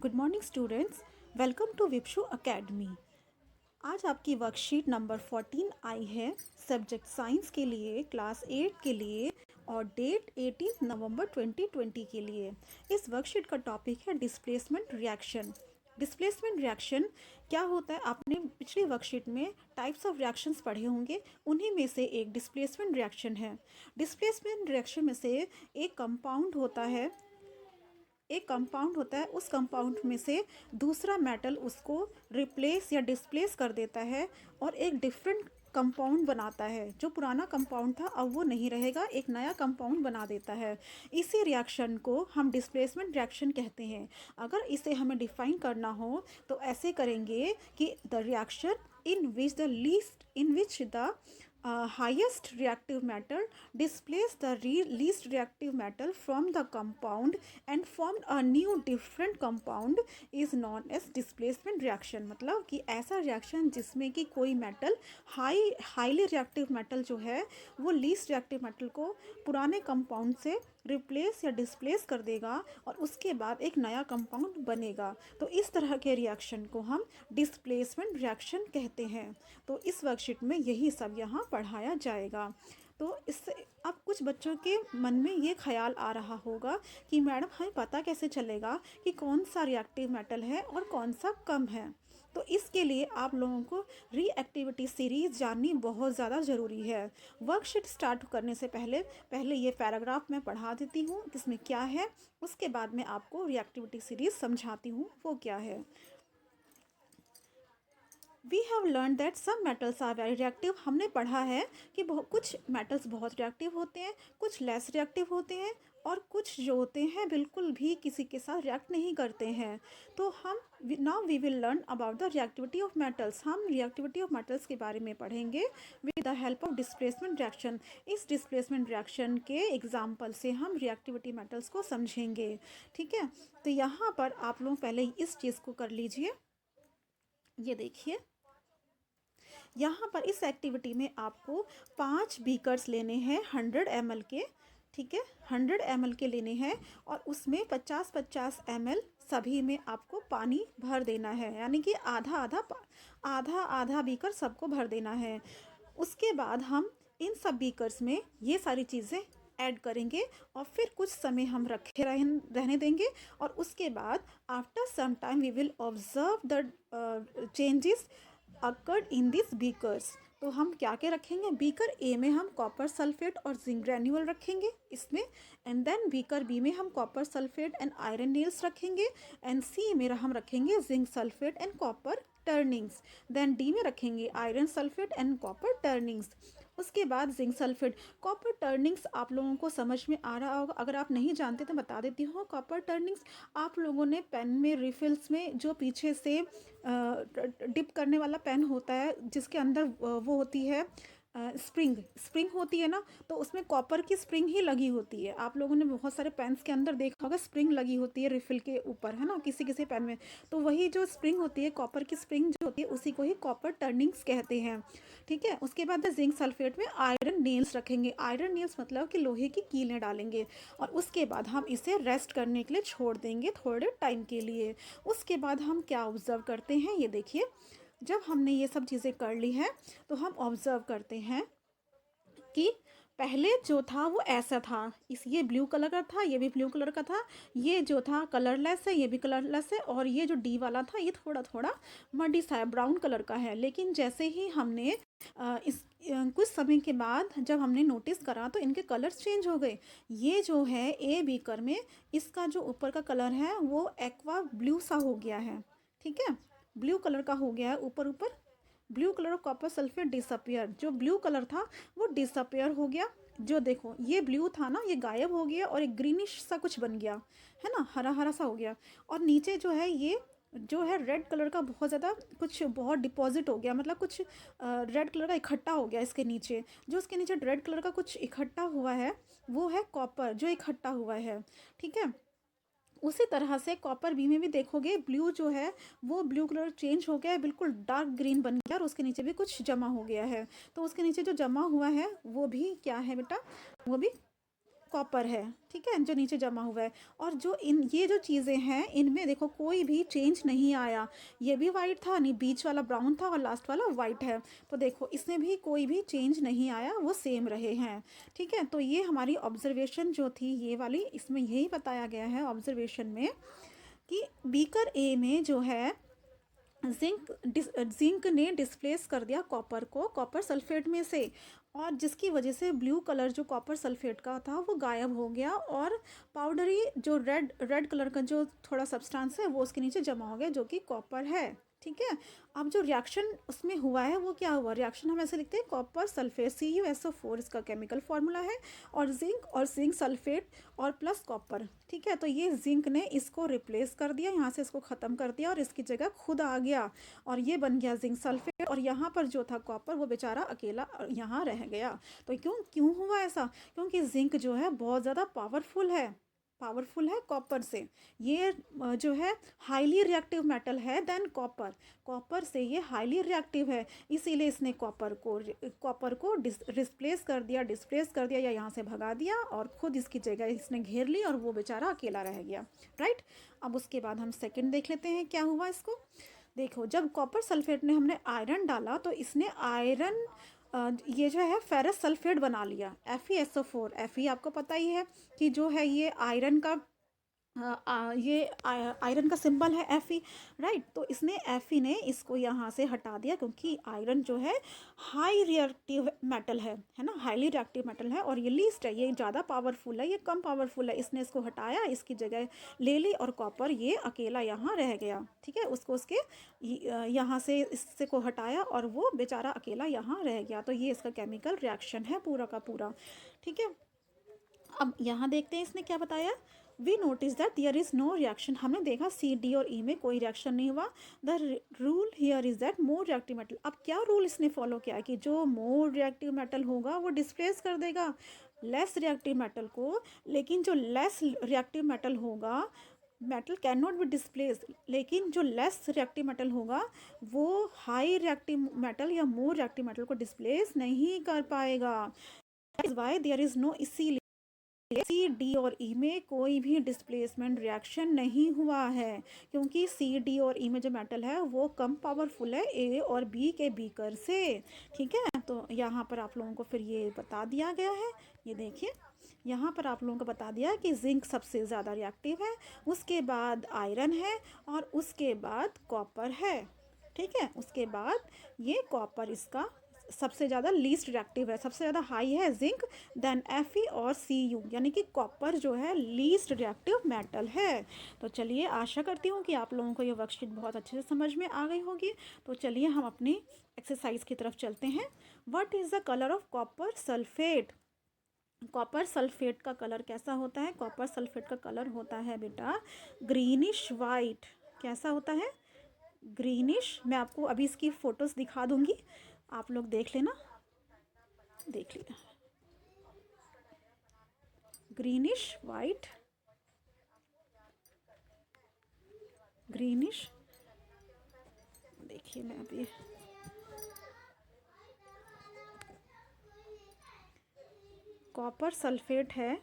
Good morning students, welcome to Vipshu academy. आज आपकी worksheet number 14 आई है सब्जेक्ट साइंस के लिए, क्लास 8 के लिए और डेट 18 नवंबर 2020 के लिए। इस वर्कशीट का टॉपिक है डिस्प्लेसमेंट रिएक्शन। डिस्प्लेसमेंट रिएक्शन क्या होता है? आपने पिछली वर्कशीट में टाइप्स ऑफ रिएक्शंस पढ़े होंगे, उन्हीं में से एक डिस्प्लेसमेंट रिएक्शन है। डिस्प्लेसमेंट रिएक्शन में से एक कंपाउंड होता है, उस कंपाउंड में से दूसरा मेटल उसको रिप्लेस या डिस्प्लेस कर देता है और एक डिफरेंट कंपाउंड बनाता है। जो पुराना कंपाउंड था अब वो नहीं रहेगा, एक नया कंपाउंड बना देता है। इसी रिएक्शन को हम डिस्प्लेसमेंट रिएक्शन कहते हैं। अगर इसे हमें डिफाइन करना हो तो ऐसे करेंगे कि the reaction in which the highest reactive metal displace the least reactive metal from the compound and form a new different compound is known as displacement reaction। मतलब कि ऐसा रिएक्शन जिसमें कि कोई मेटल हाईली रिएक्टिव मेटल जो है वो least reactive metal को पुराने कंपाउंड से रिप्लेस या डिस्प्लेस कर देगा और उसके बाद एक नया कंपाउंड बनेगा। तो इस तरह के रिएक्शन को हम डिस्प्लेसमेंट रिएक्शन कहते हैं। तो इस वर्कशीट में यही सब यहाँ पढ़ाया जाएगा। तो इससे अब कुछ बच्चों के मन में ये ख्याल आ रहा होगा कि मैडम हमें पता कैसे चलेगा कि कौन सा रिएक्टिव मेटल है और कौन सा कम है। तो इसके लिए आप लोगों को रिएक्टिविटी सीरीज़ जाननी बहुत ज़्यादा ज़रूरी है। वर्कशीट स्टार्ट करने से पहले ये पैराग्राफ मैं पढ़ा देती हूँ इसमें क्या है, उसके बाद मैं आपको रिएक्टिविटी सीरीज़ समझाती हूँ वो क्या है। We have learn that some metals are very reactive. हमने पढ़ा है कि कुछ मेटल्स बहुत रिएक्टिव होते हैं, कुछ लेस रिएक्टिव होते हैं और कुछ जो होते हैं बिल्कुल भी किसी के साथ रिएक्ट नहीं करते हैं। तो हम now we will learn about the reactivity of metals. हम रिएक्टिविटी ऑफ मेटल्स के बारे में पढ़ेंगे with the help of displacement reaction. इस डिस्प्लेसमेंट रिएक्शन के एग्जाम्पल से हम रिएक्टिविटी मेटल्स को समझेंगे। ठीक है, तो यहाँ पर आप लोग पहले इस चीज़ को कर लीजिए। ये देखिए, यहाँ पर इस एक्टिविटी में आपको 5 बीकर्स लेने हैं 100 ml के। ठीक है, 100 ml के लेने हैं और उसमें 50-50 ml सभी में आपको पानी भर देना है, यानी कि आधा आधा बीकर सबको भर देना है। उसके बाद हम इन सब बीकर्स में ये सारी चीज़ें ऐड करेंगे और फिर कुछ समय हम रहने देंगे और उसके बाद after some time we will observe the changes occurred in this beakers. तो हम क्या क्या रखेंगे? बीकर ए में हम कॉपर सल्फेट और जिंक ग्रैन्यूल रखेंगे इसमें, एंड देन बीकर बी में हम copper sulphate and iron nails रखेंगे, एंड सी में हम रखेंगे zinc sulphate and copper turnings, then D में रखेंगे iron sulphate and copper turnings. उसके बाद जिंक सल्फेट। कॉपर टर्निंग्स आप लोगों को समझ में आ रहा होगा, अगर आप नहीं जानते तो बता देती हूँ। कॉपर टर्निंग्स आप लोगों ने पेन में रिफिल्स में जो पीछे से डिप करने वाला पेन होता है जिसके अंदर वो होती है स्प्रिंग होती है ना, तो उसमें कॉपर की स्प्रिंग ही लगी होती है। आप लोगों ने बहुत सारे पेन्स के अंदर देखा होगा स्प्रिंग लगी होती है रिफिल के ऊपर, है ना, किसी किसी पेन में। तो वही जो स्प्रिंग होती है, कॉपर की स्प्रिंग जो होती है, उसी को ही कॉपर टर्निंग्स कहते हैं। ठीक है, उसके बाद जिंक सल्फेट में आयरन नेल्स रखेंगे। आयरन नेल्स मतलब कि लोहे की कीलें डालेंगे और उसके बाद हम इसे रेस्ट करने के लिए छोड़ देंगे थोड़े टाइम के लिए। उसके बाद हम क्या ऑब्जर्व करते हैं, ये देखिए, जब हमने ये सब चीज़ें कर ली है तो हम ऑब्जर्व करते हैं कि पहले जो था वो ऐसा था, ये ब्लू कलर का था, ये भी ब्लू कलर का था, ये जो था कलरलेस है, ये भी कलरलेस है, और ये जो डी वाला था ये थोड़ा थोड़ा मडी सा ब्राउन कलर का है। लेकिन जैसे ही हमने कुछ समय के बाद जब हमने नोटिस करा तो इनके कलर्स चेंज हो गए। ये जो है ए बीकर में, इसका जो ऊपर का कलर है वो एक्वा ब्लू सा हो गया है। ठीक है, ब्लू कलर का हो गया है ऊपर ऊपर। Blue colour of copper sulphate disappear, जो ब्लू कलर था वो डिसअपियर हो गया। जो देखो ये ब्लू था ना, ये गायब हो गया और एक ग्रीनिश सा कुछ बन गया, है ना, हरा हरा सा हो गया। और नीचे जो है ये जो है रेड कलर का बहुत ज़्यादा कुछ बहुत डिपॉजिट हो गया, मतलब कुछ रेड कलर का इकट्ठा हो गया इसके नीचे। जो इसके नीचे रेड कलर का कुछ इकट्ठा हुआ है वो है कॉपर जो इकट्ठा हुआ है। ठीक है, उसी तरह से कॉपर बी में भी देखोगे ब्लू जो है वो ब्लू कलर चेंज हो गया है, बिल्कुल डार्क ग्रीन बन गया और उसके नीचे भी कुछ जमा हो गया है। तो उसके नीचे जो जमा हुआ है वो भी क्या है बेटा, वो भी कॉपर है, ठीक है, जो नीचे जमा हुआ है। और जो इन ये जो चीज़ें हैं इनमें देखो कोई भी चेंज नहीं आया। ये भी वाइट था, नहीं बीच वाला ब्राउन था और लास्ट वाला वाइट है। तो देखो इसमें भी कोई भी चेंज नहीं आया, वो सेम रहे हैं, ठीक है। तो ये हमारी ऑब्जर्वेशन जो थी ये वाली, इसमें यही बताया गया है ऑब्जर्वेशन में कि बीकर ए में जो है जिंक ने डिस्प्लेस कर दिया कॉपर को कॉपर सल्फेट में से, और जिसकी वजह से ब्लू कलर जो कॉपर सल्फेट का था वो गायब हो गया, और पाउडरी जो रेड रेड कलर का जो थोड़ा सब्सटेंस है वो उसके नीचे जमा हो गया जो कि कॉपर है, ठीक है। अब जो रिएक्शन उसमें हुआ है वो क्या हुआ, रिएक्शन हम ऐसे लिखते हैं कॉपर सल्फेट CuSO4 इसका केमिकल फार्मूला है, और जिंक सल्फेट और प्लस कॉपर, ठीक है। तो ये जिंक ने इसको रिप्लेस कर दिया, यहाँ से इसको ख़त्म कर दिया और इसकी जगह खुद आ गया, और ये बन गया जिंक सल्फेट, और यहाँ पर जो था कॉपर वो बेचारा अकेला यहाँ रह गया। तो क्यों क्यों हुआ ऐसा, क्योंकि जिंक जो है बहुत ज़्यादा पावरफुल है कॉपर से। ये जो है हाईली रिएक्टिव मेटल है देन कॉपर से ये हाईली रिएक्टिव है, इसीलिए इसने कॉपर को डिस्प्लेस कर दिया या यहाँ से भगा दिया, और खुद इसकी जगह इसने घेर ली और वो बेचारा अकेला रह गया, राइट। अब उसके बाद हम सेकंड देख लेते हैं क्या हुआ इसको। देखो जब कॉपर सल्फेट ने हमने आयरन डाला तो इसने आयरन ये जो है फेरस सल्फेट बना लिया FeSO4। Fe आपको पता ही है कि जो है ये आयरन का ये आयरन का सिंबल है Fe, राइट। तो इसने Fe ने इसको यहाँ से हटा दिया, क्योंकि आयरन जो है हाई रिएक्टिव मेटल है ना, हाईली रिएक्टिव मेटल है, और ये लीस्ट है, ये ज़्यादा पावरफुल है, ये कम पावरफुल है। इसने इसको हटाया, इसकी जगह ले ली, और कॉपर ये अकेला यहाँ रह गया, ठीक है। उसको उसके यहाँ से इससे को हटाया और वो बेचारा अकेला यहाँ रह गया। तो ये इसका केमिकल रिएक्शन है पूरा का पूरा, ठीक है। अब यहाँ देखते हैं इसने क्या बताया। We notice that there is no reaction, हमने देखा C D और E में कोई रिएक्शन नहीं हुआ। The rule here is that more reactive metal, अब क्या रूल इसने फॉलो किया कि जो मोर रिएक्टिव मेटल होगा वो डिस्प्लेस कर देगा लेस रिएक्टिव मेटल को, लेकिन जो लेस रिएक्टिव मेटल होगा metal can not be displace, लेकिन जो लेस रिएक्टिव मेटल होगा वो हाई रिएक्टिव मेटल या मोर रिएक्टिव मेटल को डिस्प्लेस नहीं कर पाएगा। Is why there is no, इसीलिए C D और E में कोई भी डिस्प्लेसमेंट रिएक्शन नहीं हुआ है, क्योंकि C D और E में जो मेटल है वो कम पावरफुल है A और B के बीकर से, ठीक है। तो यहाँ पर आप लोगों को फिर ये बता दिया गया है, ये देखिए यहाँ पर आप लोगों को बता दिया कि जिंक सबसे ज़्यादा रिएक्टिव है, उसके बाद आयरन है, और उसके बाद कॉपर है, ठीक है। उसके बाद ये कॉपर इसका सबसे ज़्यादा लीस्ट रिएक्टिव है, सबसे ज़्यादा हाई है जिंक, देन Fe और Cu, यानी कि कॉपर जो है लीस्ट रिएक्टिव मेटल है। तो चलिए आशा करती हूँ कि आप लोगों को ये वर्कशीट बहुत अच्छे से समझ में आ गई होगी। तो चलिए हम अपनी एक्सरसाइज की तरफ चलते हैं। What is the colour of copper sulphate, copper sulphate का कलर कैसा होता है, कॉपर सल्फेट का कलर होता है बेटा ग्रीनिश वाइट, कैसा होता है ग्रीनिश। मैं आपको अभी इसकी फ़ोटोज़ दिखा दूँगी, आप लोग देख लेना, देख लेना, ग्रीनिश वाइट, ग्रीनिश, देखिए मैं अभी कॉपर सल्फेट है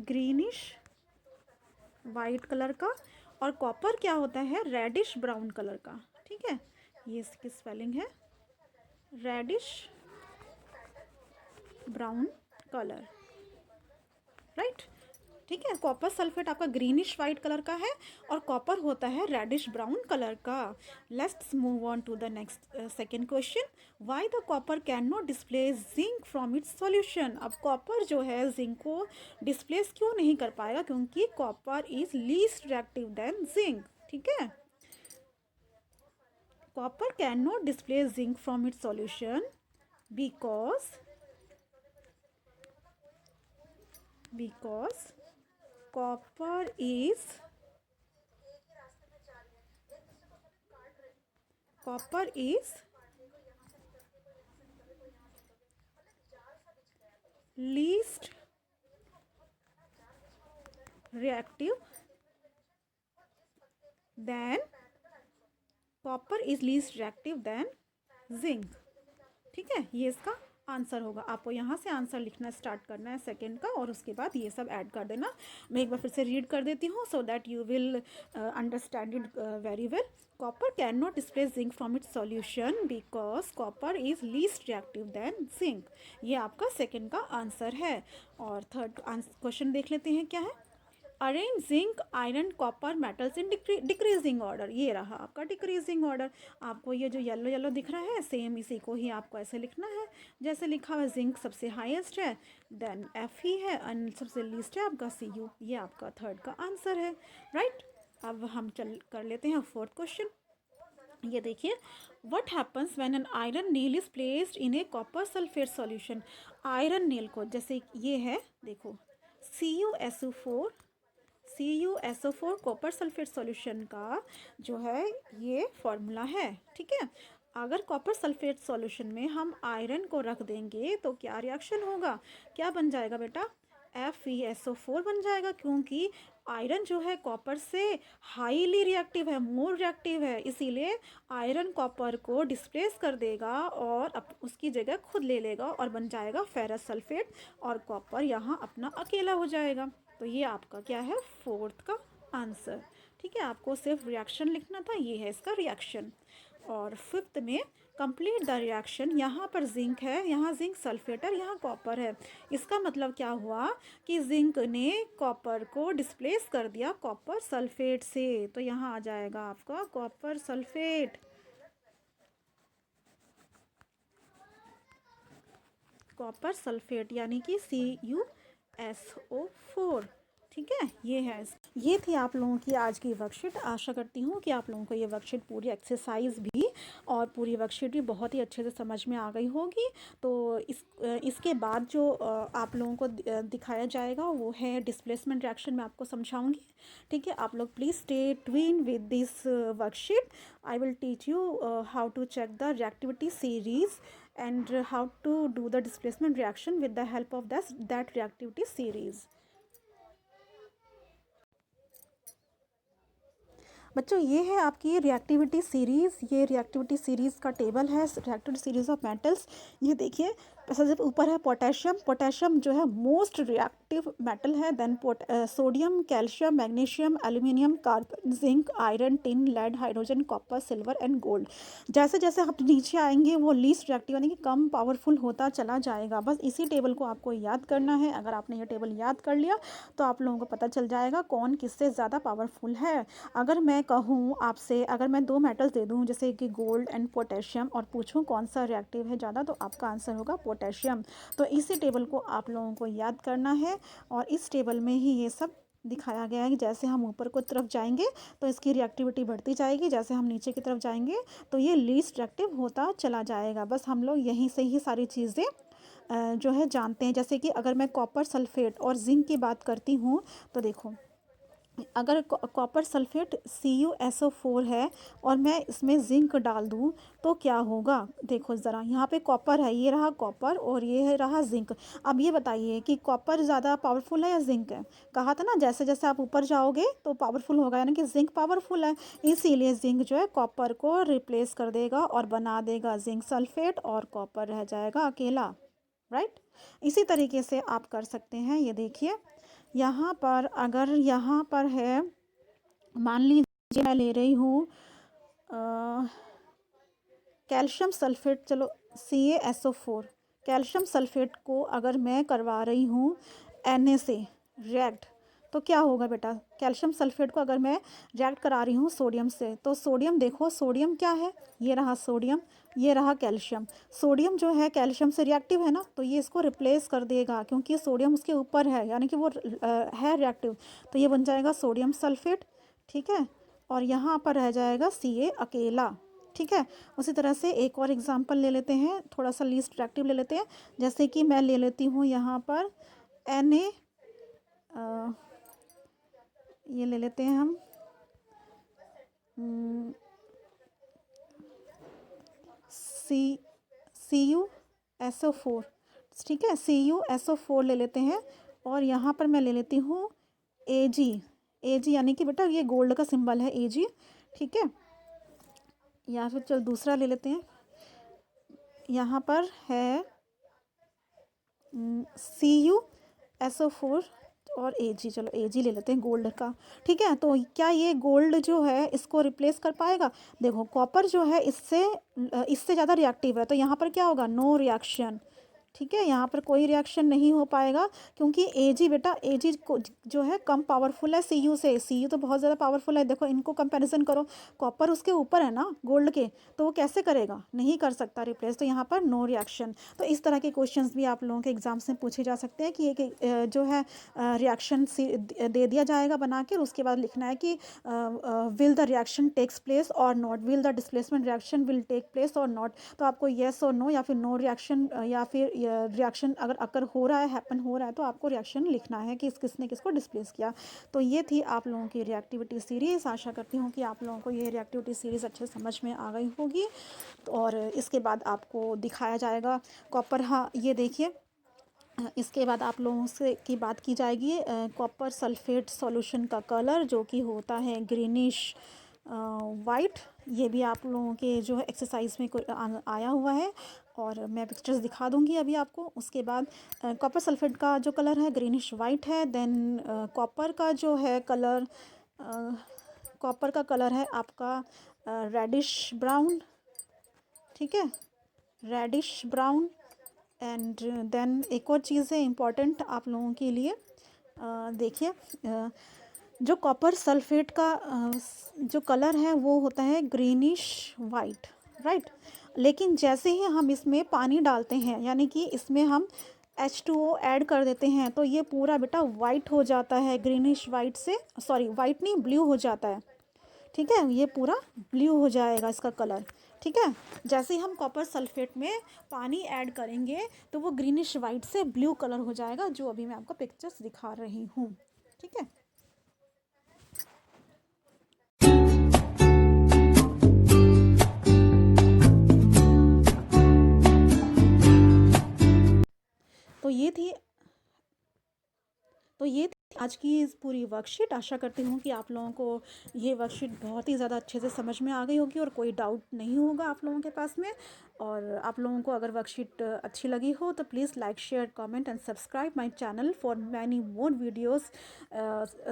ग्रीनिश वाइट कलर का, और कॉपर क्या होता है रेडिश ब्राउन कलर का, ठीक है। ये इसकी स्पेलिंग है रेडिश ब्राउन कलर, राइट, ठीक है। कॉपर सल्फेट आपका ग्रीनिश वाइट कलर का है, और कॉपर होता है रेडिश ब्राउन कलर का। Let's move on to the next second question. Why the copper can not displace zinc from its solution, अब कॉपर जो है जिंक को डिस्प्लेस क्यों नहीं कर पाएगा, क्योंकि copper is least reactive than zinc, ठीक है। Copper can not displace zinc from its solution because copper is least reactive than zinc, ठीक है। ये इसका आंसर होगा। आपको यहाँ से आंसर लिखना स्टार्ट करना है सेकंड का, और उसके बाद ये सब ऐड कर देना। मैं एक बार फिर से रीड कर देती हूँ so that you will understand it very well. Copper can not displace zinc from its solution because copper is least reactive than zinc. ये आपका सेकंड का आंसर है। और थर्ड क्वेश्चन देख लेते हैं क्या है। Arrange zinc iron copper metals in decreasing order. ये रहा आपका डिक्रीजिंग ऑर्डर। आपको ये जो येलो येलो दिख रहा है सेम इसी को ही आपको ऐसे लिखना है जैसे लिखा हुआ। जिंक सबसे हाईएस्ट है, देन एफ ही है, एंड सबसे लीस्ट है आपका सी यू। ये आपका थर्ड का आंसर है, राइट। अब हम चल कर लेते हैं फोर्थ क्वेश्चन। ये देखिए, what happens when an iron nail is placed in a copper sulphate solution. Iron nail को जैसे ये है, देखो CuSO4, CuSO4 copper sulphate solution का जो है ये फॉर्मूला है, ठीक है। अगर कॉपर सल्फेट सॉल्यूशन में हम आयरन को रख देंगे तो क्या रिएक्शन होगा, क्या बन जाएगा बेटा, FeSO4 बन जाएगा, क्योंकि आयरन जो है कॉपर से हाईली रिएक्टिव है, मोर रिएक्टिव है, इसीलिए आयरन कॉपर को डिस्प्लेस कर देगा और उसकी जगह खुद ले लेगा और बन जाएगा फेरस सल्फेट, और कॉपर यहाँ अपना अकेला हो जाएगा। तो ये आपका क्या है, फोर्थ का आंसर, ठीक है। आपको सिर्फ रिएक्शन लिखना था, ये है इसका रिएक्शन। और फिफ्थ में कंप्लीट द रिएक्शन। यहाँ पर जिंक है, यहाँ जिंक सल्फेट है, यहाँ कॉपर है। इसका मतलब क्या हुआ कि जिंक ने कॉपर को डिस्प्लेस कर दिया कॉपर सल्फेट से। तो यहाँ आ जाएगा आपका कॉपर सल्फेट, कॉपर सल्फेट यानी कि CuSO4, ठीक है। ये है, ये थी आप लोगों की आज की वर्कशीट। आशा करती हूँ कि आप लोगों को ये वर्कशीट पूरी एक्सरसाइज भी और पूरी वर्कशीट भी बहुत ही अच्छे से समझ में आ गई होगी। तो इसके बाद जो आप लोगों को दिखाया जाएगा वो है डिस्प्लेसमेंट रिएक्शन, मैं आपको समझाऊंगी, ठीक है। आप लोग please stay tune with this worksheet. I will teach you how to check the reactivity series and how to do the displacement reaction with the help of that reactivity series। बच्चों ये है आपकी रिएक्टिविटी सीरीज़। ये reactivity series का table है, reactivity series of metals. ये देखिए, सबसे ऊपर है पोटेशियम। पोटेशियम जो है मोस्ट रिएक्टिव मेटल है। Then sodium, calcium, magnesium, aluminium, carbon, zinc, iron, tin, lead, hydrogen, copper, silver and gold. जैसे जैसे आप नीचे आएंगे वो लीस्ट रिएक्टिव यानी कि कम पावरफुल होता चला जाएगा। बस इसी टेबल को आपको याद करना है। अगर आपने ये टेबल याद कर लिया तो आप लोगों को पता चल जाएगा कौन किससे ज़्यादा पावरफुल है। अगर मैं कहूँ आपसे, अगर मैं दो मेटल्स दे दूँ जैसे कि गोल्ड एंड पोटेशियम और पूछूँ कौन सा रिएक्टिव है ज़्यादा, तो आपका आंसर होगा पोटेशियम। तो इसी टेबल को आप लोगों को याद करना है, और इस टेबल में ही ये सब दिखाया गया है कि जैसे हम ऊपर को तरफ जाएंगे तो इसकी रिएक्टिविटी बढ़ती जाएगी, जैसे हम नीचे की तरफ जाएंगे तो ये लीस्ट रिएक्टिव होता चला जाएगा। बस हम लोग यहीं से ही सारी चीज़ें जो है जानते हैं। जैसे कि अगर मैं कॉपर सल्फेट और जिंक की बात करती हूँ तो देखो, अगर कॉपर सल्फेट CuSO4 है और मैं इसमें जिंक डाल दूं तो क्या होगा, देखो ज़रा, यहाँ पे कॉपर है, ये रहा कॉपर और ये है रहा जिंक। अब ये बताइए कि कॉपर ज़्यादा पावरफुल है या जिंक है। कहा था ना जैसे जैसे आप ऊपर जाओगे तो पावरफुल होगा, यानी कि जिंक पावरफुल है, इसीलिए जिंक जो है कॉपर को रिप्लेस कर देगा और बना देगा जिंक सल्फेट, और कॉपर रह जाएगा अकेला, राइट। इसी तरीके से आप कर सकते हैं। ये देखिए, यहाँ पर अगर यहाँ पर है, मान लीजिए मैं ले रही हूँ कैल्शियम सल्फेट, चलो CaSO4, कैल्शियम सल्फेट को अगर मैं करवा रही हूँ Na से रिएक्ट, तो क्या होगा बेटा, कैल्शियम सल्फेट को अगर मैं रिएक्ट करा रही हूँ सोडियम से, तो सोडियम देखो, सोडियम क्या है, ये रहा सोडियम, ये रहा कैल्शियम। सोडियम जो है कैल्शियम से रिएक्टिव है ना, तो ये इसको रिप्लेस कर देगा क्योंकि सोडियम उसके ऊपर है, यानी कि वो है रिएक्टिव, तो ये बन जाएगा सोडियम सल्फेट, ठीक है। और यहाँ पर रह जाएगा Ca अकेला, ठीक है। उसी तरह से एक और एग्जांपल ले लेते हैं, थोड़ा सा लीस्ट रिएक्टिव ले लेते हैं। जैसे कि मैं ले लेती हूँ यहाँ पर Na, ये ले लेते हैं हम CuSO4, ठीक है, CuSO4 ले लेते हैं। और यहाँ पर मैं ले लेती हूँ Ag, यानी कि बेटा ये गोल्ड का सिंबल है Ag, ठीक है। या फिर चल दूसरा ले लेते हैं, यहाँ पर है CuSO4 और Ag, चलो Ag ले लेते हैं गोल्ड का। ठीक है, तो क्या ये गोल्ड जो है इसको रिप्लेस कर पाएगा? देखो कॉपर जो है इससे ज़्यादा रिएक्टिव है, तो यहाँ पर क्या होगा? No reaction. ठीक है, यहाँ पर कोई रिएक्शन नहीं हो पाएगा, क्योंकि Ag बेटा, Ag को जो है कम पावरफुल है Cu से। Cu तो बहुत ज़्यादा पावरफुल है। देखो इनको कंपैरिजन करो, कॉपर उसके ऊपर है ना गोल्ड के, तो वो कैसे करेगा? नहीं कर सकता रिप्लेस, तो यहाँ पर नो रिएक्शन। तो इस तरह के क्वेश्चंस भी आप लोगों के एग्जाम्स में पूछे जा सकते हैं कि एक जो है रिएक्शन दे दिया जाएगा बना के, उसके बाद लिखना है कि will the reaction takes place or not, will the displacement reaction will take place or not. तो आपको येस और नो या फिर नो रिएक्शन, या फिर रिएक्शन अगर अकर हो रहा है, हैपन हो रहा है, तो आपको रिएक्शन लिखना है कि किसने किसको डिस्प्लेस किया। तो ये थी आप लोगों की रिएक्टिविटी सीरीज़। आशा करती हूँ कि आप लोगों को ये रिएक्टिविटी सीरीज़ अच्छे समझ में आ गई होगी। और इसके बाद आपको दिखाया जाएगा कॉपर। हाँ ये देखिए, इसके बाद आप लोगों से की बात की जाएगी कॉपर सल्फेट सॉल्यूशन का कलर, जो कि होता है ग्रीनिश वाइट। ये भी आप लोगों के जो है एक्सरसाइज में आया हुआ है, और मैं पिक्चर्स दिखा दूंगी अभी आपको। उसके बाद कॉपर सल्फेट का जो कलर है ग्रीनिश वाइट है। देन कॉपर का जो है कलर, कॉपर का कलर है आपका रेडिश ब्राउन। ठीक है, रेडिश ब्राउन। एंड देन एक और चीज़ है इम्पॉर्टेंट आप लोगों के लिए, देखिए जो कॉपर सल्फेट का जो कलर है वो होता है ग्रीनिश वाइट, राइट। लेकिन जैसे ही हम इसमें पानी डालते हैं, यानी कि इसमें हम H2O ऐड कर देते हैं, तो ये पूरा बेटा वाइट हो जाता है, ग्रीनिश वाइट से, सॉरी वाइट नहीं, ब्लू हो जाता है। ठीक है, ये पूरा ब्लू हो जाएगा इसका कलर। ठीक है, जैसे ही हम कॉपर सल्फेट में पानी ऐड करेंगे तो वो ग्रीनिश वाइट से ब्लू कलर हो जाएगा, जो अभी मैं आपको पिक्चर्स दिखा रही हूँ। ठीक है, तो ये थी आज की इस पूरी वर्कशीट। आशा करती हूँ कि आप लोगों को ये वर्कशीट बहुत ही ज़्यादा अच्छे से समझ में आ गई होगी और कोई डाउट नहीं होगा आप लोगों के पास में। और आप लोगों को अगर वर्कशीट अच्छी लगी हो तो please like share comment and subscribe my channel for many more videos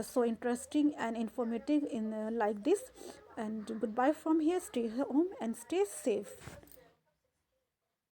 so interesting and informative in like this. And goodbye from here. Stay home and stay safe.